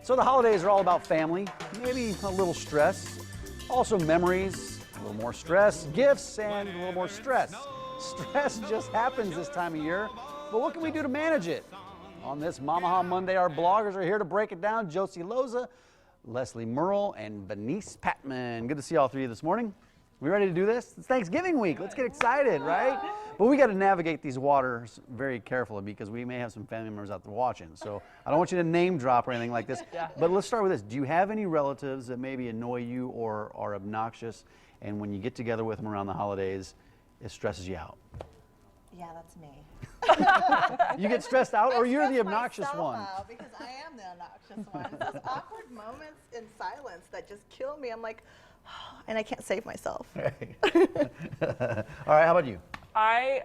So the holidays are all about family, maybe a little stress, also memories, a little more stress, gifts, and a little more stress. Stress just happens this time of year, but what can we do to manage it? On this Momaha Monday, our bloggers are here to break it down. Josie Loza, Leslie Murrell, and Vaneese Pattman. Good to see all three of you this morning. We ready to do this? It's Thanksgiving week. Let's get excited, right? But we got to navigate these waters very carefully because we may have some family members out there watching. So I don't want you to name drop or anything like this. But let's start with this. Do you have any relatives that maybe annoy you or are obnoxious, and when you get together with them around the holidays, it stresses you out? Yeah, that's me. You get stressed out, or you're the obnoxious one? Out because I am the obnoxious one. It's those awkward moments in silence that just kill me. I'm like, oh, and I can't save myself. Right. All right, how about you? I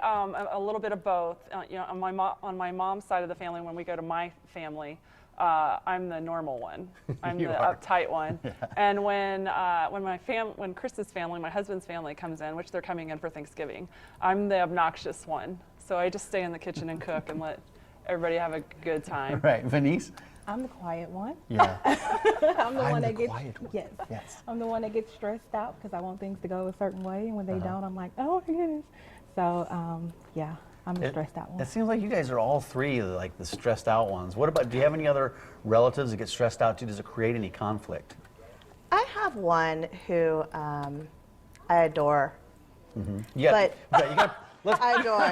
a little bit of both. You know, on my mom's side of the family, when we go to my family, I'm the normal one. I'm the uptight one. Yeah. And when Chris's family, my husband's family, comes in, which they're coming in for Thanksgiving, I'm the obnoxious one. So I just stay in the kitchen and cook and let everybody have a good time. Right, Vaneese? I'm the quiet one. Yeah. I'm the one that gets quiet one. Yes. I'm the one that gets stressed out because I want things to go a certain way, and when they don't, I'm like, oh my goodness. So yeah, I'm the stressed out one. It seems like you guys are all three like the stressed out ones. What about? Do you have any other relatives that get stressed out too? Does it create any conflict? I have one who I adore. Mm-hmm. I adore.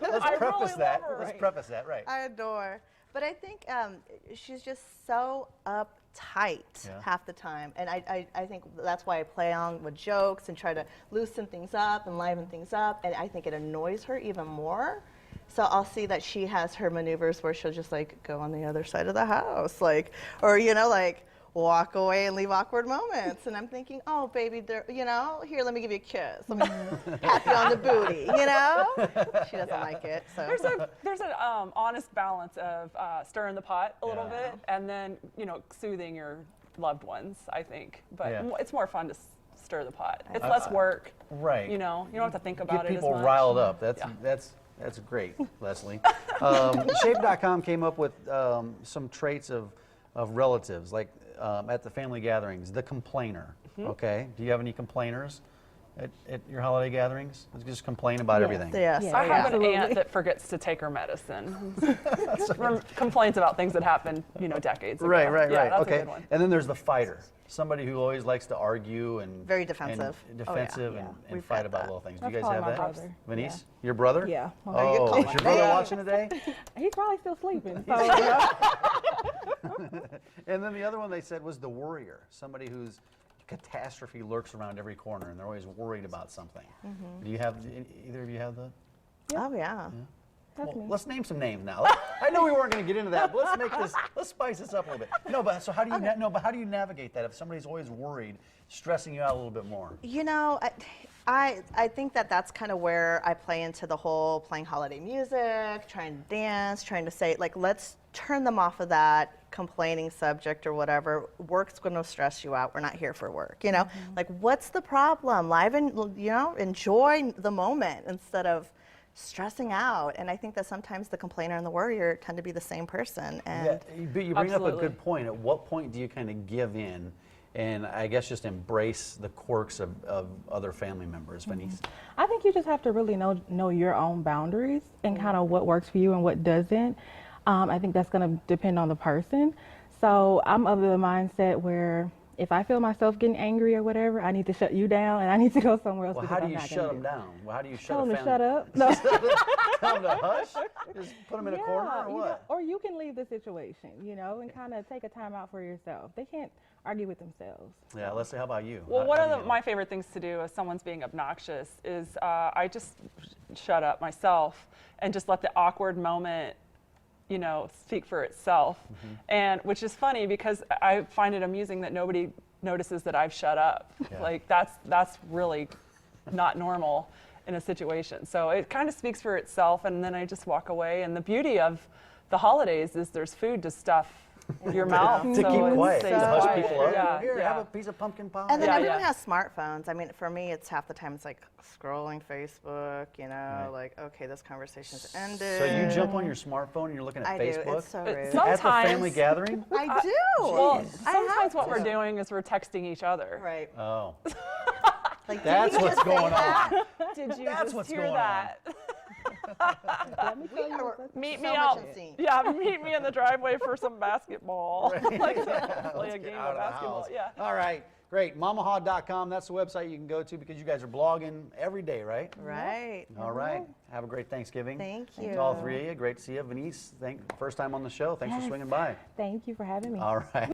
Let's preface that. Let's preface that, right? I adore. But I think she's just so uptight half the time. And I think that's why I play on with jokes and try to loosen things up and liven things up. And I think it annoys her even more. So I'll see that she has her maneuvers where she'll just like go on the other side of the house, like, or, you know, like walk away and leave awkward moments. And I'm thinking, oh, baby, you know, here, let me give you a kiss. Let me pat you on the booty, you know? She doesn't like it. So There's an honest balance of stirring the pot a little bit and then, you know, soothing your loved ones, I think. But it's more fun to stir the pot. It's less work. Right. You know, you don't have to think about Get it as people much. riled up. That's great, Leslie. Shape.com came up with some traits of relatives, like at the family gatherings, the complainer. Okay, do you have any complainers at your holiday gatherings? Just complain about everything. Yes. I have an aunt that forgets to take her medicine. Complains about things that happened, you know, decades ago. Right. That's Okay. a good one. And then there's the fighter, somebody who always likes to argue and very defensive, and fight about little things. Do you guys have that? Brother. Vaneese, your brother? Yeah. Oh, is your brother watching today? He's probably still sleeping. So, And then the other one they said was the worrier, somebody whose catastrophe lurks around every corner and they're always worried about something. Do you have, either of you have that? Oh, yeah. that's me. Let's name some names now. I know we weren't going to get into that, but let's spice this up a little bit. No, but so how do you how do you navigate that if somebody's always worried, stressing you out a little bit more? You know, I think that's kind of where I play into the whole playing holiday music, trying to dance, trying to say, like, let's turn them off of that complaining subject or whatever. Work's going to stress you out. We're not here for work, you know? Like, what's the problem? You know, enjoy the moment instead of stressing out. And I think that sometimes the complainer and the worrier tend to be the same person. And but you bring up a good point. At what point do you kind of give in and I guess just embrace the quirks of other family members, Vaneese? I think you just have to really know your own boundaries and kind of what works for you and what doesn't. I think that's going to depend on the person. So I'm of the mindset where if I feel myself getting angry or whatever, I need to shut you down and I need to go somewhere else. Well, how do you shut them down? Well, how do you shut Tell a them family? to shut up. No. Tell them to hush? Just put them in a corner or what? You know, or you can leave the situation, you know, and kind of take a time out for yourself. They can't argue with themselves. Yeah, Leslie, how about you? Well, one of my favorite things to do if someone's being obnoxious is I just shut up myself and just let the awkward moment, you know, speak for itself. And which is funny because I find it amusing that nobody notices that I've shut up. Like that's really not normal in a situation. So it kind of speaks for itself, and then I just walk away. And the beauty of the holidays is there's food to stuff your mouth. To so keep it quiet, stays to hush quiet. people up. Yeah, Here, yeah. have a piece of pumpkin pie. And then Yeah, everyone yeah. has smartphones. I mean, for me, it's half the time it's like scrolling Facebook, you know, Right. like, okay, this conversation's ended. So you jump on your smartphone and you're looking at I do. Facebook? It's so But rude. some- At the family Sometimes- gathering? I do. Well, I have sometimes what to. we're doing is we're texting each other. Right. Oh. Like, did That's you what's just say going on. that? Did you That's just what's hear going on. that? We are Meet so me much out. in sync. Yeah, meet me in the driveway for some basketball. Like, play Let's a get game out of the basketball. house. Yeah. All right. Great. Momaha.com. That's the website you can go to because you guys are blogging every day, right? Right. All right. Have a great Thanksgiving. Thank To you. all three of you. Great to see you. Vaneese, first time on the show. Thanks for Yes. swinging by. Thank you for having me. All right.